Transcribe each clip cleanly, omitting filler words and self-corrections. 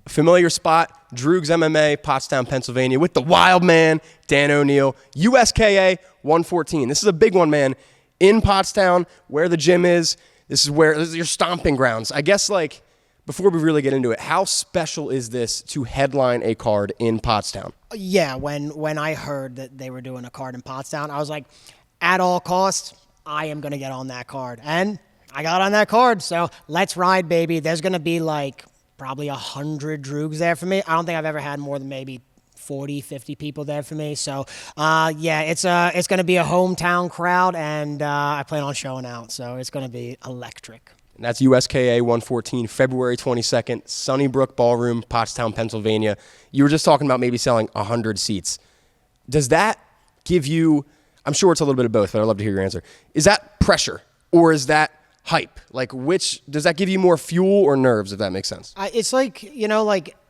Familiar spot, Droogs MMA, Pottstown, Pennsylvania, with the WILDMAN Dan O'Neill, USKA 114. This is a big one, man. In Pottstown, where the gym is. This is your stomping grounds. I guess, like, before we really get into it, how special is this to headline a card in Pottstown? Yeah, when I heard that they were doing a card in Pottstown, I was like, at all costs, I am going to get on that card. And I got on that card, so let's ride, baby. There's going to be, like, probably 100 Droogs there for me. I don't think I've ever had more than maybe 40, 50 people there for me. So, yeah, it's going to be a hometown crowd, and I plan on showing out. So it's going to be electric. And that's USKA 114, February 22nd, Sunnybrook Ballroom, Pottstown, Pennsylvania. You were just talking about maybe selling 100 seats. Does that give you, I'm sure it's a little bit of both, but I'd love to hear your answer. Is that pressure or is that hype? Like, which, does that give you more fuel or nerves, if that makes sense? It's like,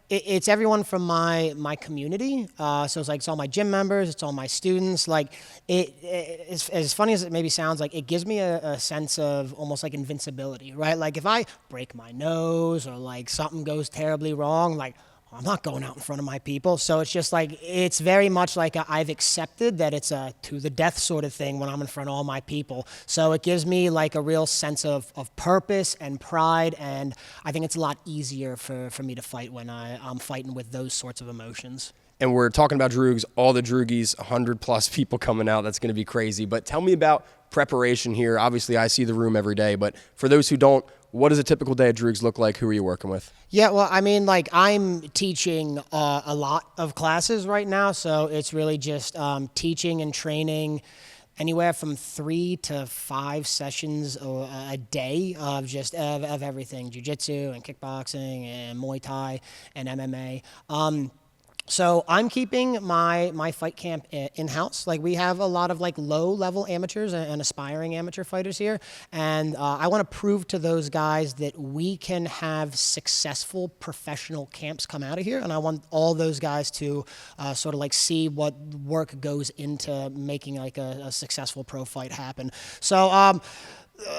it's everyone from my community. So it's like, it's all my gym members, it's all my students. Like, it's as funny as it maybe sounds, like, it gives me a sense of almost like invincibility, right? Like, if I break my nose or like something goes terribly wrong, like, I'm not going out in front of my people. So it's just like, it's very much like I've accepted that it's a to the death sort of thing when I'm in front of all my people. So it gives me like a real sense of purpose and pride. And I think it's a lot easier for me to fight when I'm fighting with those sorts of emotions. And we're talking about Droogs, all the Droogies, 100+ people coming out. That's going to be crazy. But tell me about preparation here. Obviously, I see the room every day. But for those who don't, what does a typical day at Droogs look like? Who are you working with? Yeah, well, I mean, like, I'm teaching a lot of classes right now. So it's really just teaching and training anywhere from 3 to 5 sessions a day of just of everything, jiu-jitsu and kickboxing and Muay Thai and MMA. So I'm keeping my fight camp in-house. Like, we have a lot of like low-level amateurs and aspiring amateur fighters here, and I want to prove to those guys that we can have successful professional camps come out of here, and I want all those guys to sort of like see what work goes into making like a successful pro fight happen. So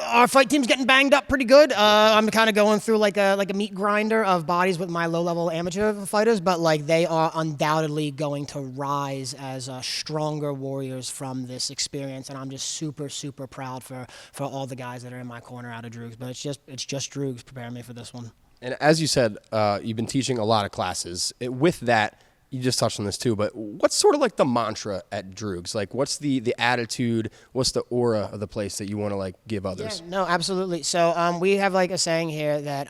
our fight team's getting banged up pretty good. I'm kind of going through like a meat grinder of bodies with my low-level amateur fighters, but like they are undoubtedly going to rise as stronger warriors from this experience, and I'm just super, super proud for all the guys that are in my corner out of Droogs. But it's just Droogs preparing me for this one. And as you said, you've been teaching a lot of classes. With that, you just touched on this too, but what's sort of like the mantra at Droogs? Like, what's the attitude, what's the aura of the place that you want to like give others? Yeah, no, absolutely. So we have like a saying here that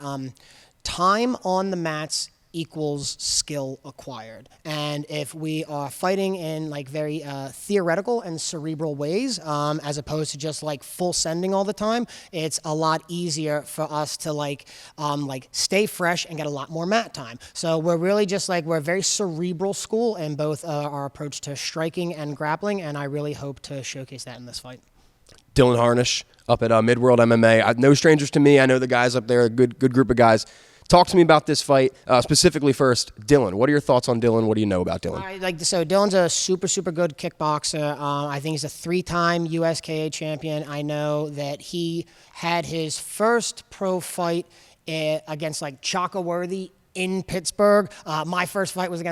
time on the mats equals skill acquired. And if we are fighting in like very theoretical and cerebral ways, as opposed to just like full sending all the time, it's a lot easier for us to like stay fresh and get a lot more mat time. So we're really just like, we're a very cerebral school in both our approach to striking and grappling, and I really hope to showcase that in this fight. Dylan Harnish up at Midworld MMA. No strangers to me. I know the guys up there, a good group of guys. Talk to me about this fight, specifically first, Dylan. What are your thoughts on Dylan? What do you know about Dylan? So Dylan's a super, super good kickboxer. I think he's a 3-time USKA champion. I know that he had his first pro fight against like Chaka Worthy in Pittsburgh. My first fight was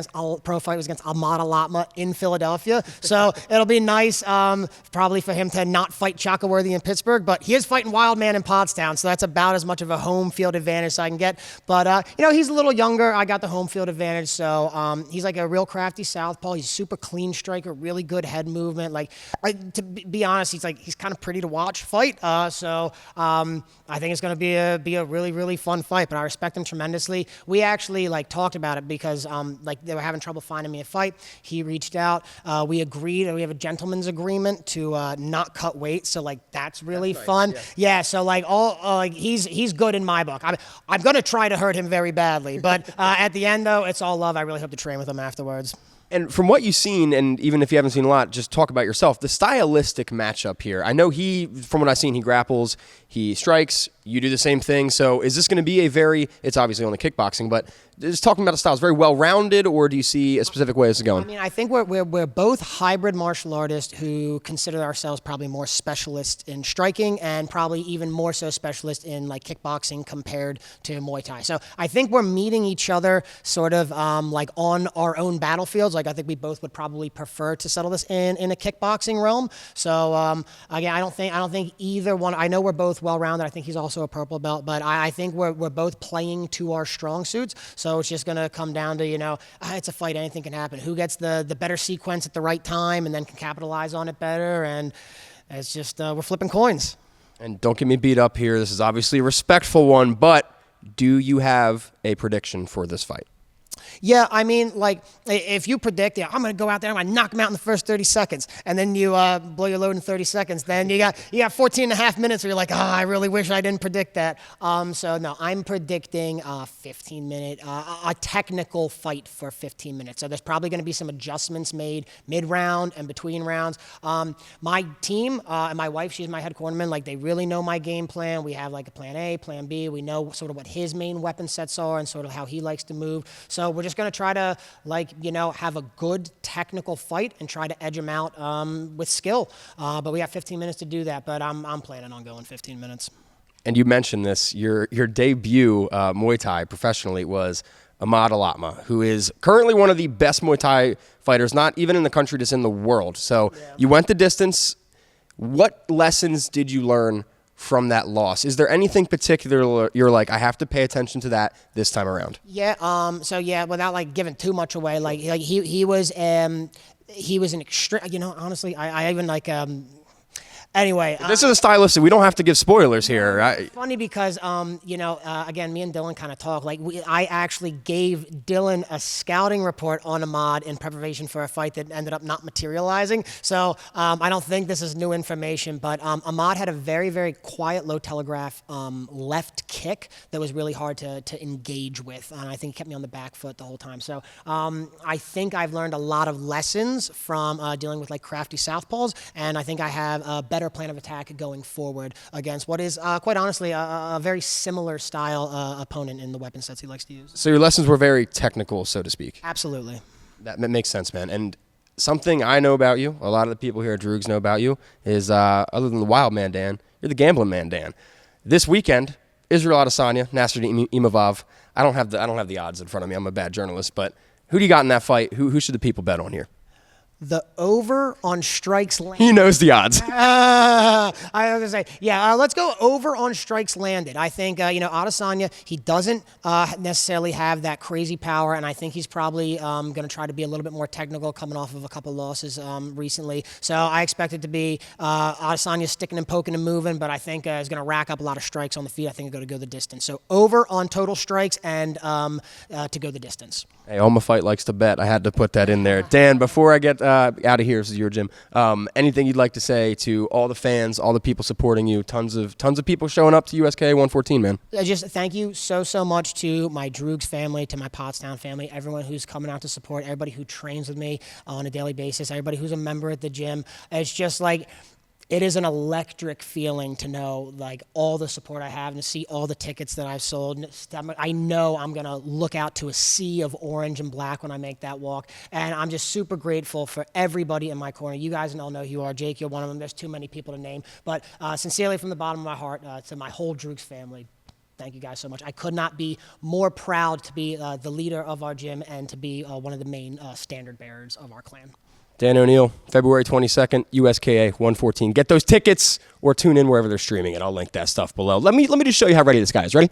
pro fight was against Ahmad Alatma in Philadelphia. So it'll be nice probably for him to not fight Chaka Worthy in Pittsburgh, but he is fighting WILDMAN in Pottstown, so that's about as much of a home field advantage I can get. But, he's a little younger. I got the home field advantage, so he's like a real crafty southpaw. He's a super clean striker, really good head movement. Like, to be honest, he's kind of pretty to watch fight. So I think it's going to be a really, really fun fight, but I respect him tremendously. We actually like talked about it because they were having trouble finding me a fight. He reached out. We agreed, and we have a gentleman's agreement to not cut weight. So like that's really fun. Nice, yeah. So like he's good in my book. I'm gonna try to hurt him very badly, but at the end though, it's all love. I really hope to train with him afterwards. And from what you've seen, and even if you haven't seen a lot, just talk about yourself, the stylistic matchup here. I know from what I've seen, he grapples, he strikes, you do the same thing. So is this going to be it's obviously only kickboxing, but just talking about the styles, very well-rounded, or do you see a specific way this is going? I mean, I think we're both hybrid martial artists who consider ourselves probably more specialists in striking and probably even more so specialists in like kickboxing compared to Muay Thai. So I think we're meeting each other sort of like on our own battlefields. Like I think we both would probably prefer to settle this in a kickboxing realm. So again, I don't think either one. I know we're both well-rounded. I think he's also a purple belt, but I think we're both playing to our strong suits. So it's just going to come down to, it's a fight. Anything can happen. Who gets the better sequence at the right time and then can capitalize on it better. And it's just, we're flipping coins. And don't get me beat up here. This is obviously a respectful one, but do you have a prediction for this fight? Yeah, I mean, like, if you predict, I'm going to go out there, I'm going to knock him out in the first 30 seconds, and then you blow your load in 30 seconds, then you got 14 and a half minutes where you're like, I really wish I didn't predict that. So, no, I'm predicting a 15-minute, a technical fight for 15 minutes. So there's probably going to be some adjustments made mid-round and between rounds. My team and my wife, she's my head cornerman, like, they really know my game plan. We have, like, a plan A, plan B. We know sort of what his main weapon sets are and sort of how he likes to move. So we're just going to try to, have a good technical fight and try to edge him out with skill. But we got 15 minutes to do that, but I'm planning on going 15 minutes. And you mentioned this, your debut Muay Thai professionally was Ahmad Alatma, who is currently one of the best Muay Thai fighters, not even in the country, just in the world. So you went the distance. What lessons did you learn from that loss? Is there anything particular you're like, I have to pay attention to that this time around? Yeah. So yeah, without like giving too much away, like he was an extreme. Honestly, I even like. Anyway, this is a stylistic. We don't have to give spoilers here. It's funny because, again, me and Dylan kind of talk. Like, I actually gave Dylan a scouting report on Ahmad in preparation for a fight that ended up not materializing. So I don't think this is new information, but Ahmad had a very, very quiet, low telegraph left kick that was really hard to engage with, and I think it kept me on the back foot the whole time. So I think I've learned a lot of lessons from dealing with like crafty southpaws, and I think I have a better plan of attack going forward against what is, quite honestly, a very similar style opponent in the weapon sets he likes to use. So your lessons were very technical, so to speak. Absolutely. That makes sense, man. And something I know about you, a lot of the people here at Droogs know about you, is other than the WILDMAN Dan, you're the Gambling Man Dan. This weekend, Israel Adesanya, Nasruddin Imavov. I don't have the odds in front of me. I'm a bad journalist, but who do you got in that fight? Who should the people bet on here? The over on strikes landed. He knows the odds. I was going to say, let's go over on strikes landed. I think, Adesanya, he doesn't necessarily have that crazy power, and I think he's probably going to try to be a little bit more technical coming off of a couple losses recently. So I expect it to be Adesanya sticking and poking and moving, but I think he's going to rack up a lot of strikes on the feet. I think he's going to go the distance. So over on total strikes and to go the distance. Hey, Oma Fight likes to bet. I had to put that in there. Dan, before I get out of here, this is your gym. Anything you'd like to say to all the fans, all the people supporting you? Tons of people showing up to USKA 114, man. Just thank you so much to my Droogs family, to my Pottstown family, everyone who's coming out to support, everybody who trains with me on a daily basis, everybody who's a member at the gym. It's just like, it is an electric feeling to know like all the support I have and to see all the tickets that I've sold. I know I'm going to look out to a sea of orange and black when I make that walk. And I'm just super grateful for everybody in my corner. You guys all know who you are. Jake, you're one of them. There's too many people to name. But sincerely from the bottom of my heart to my whole Droogs family, thank you guys so much. I could not be more proud to be the leader of our gym and to be one of the main standard bearers of our clan. Dan O'Neill, February 22nd, USKA 114. Get those tickets or tune in wherever they're streaming it. I'll link that stuff below. Let me just show you how ready this guy is. Ready?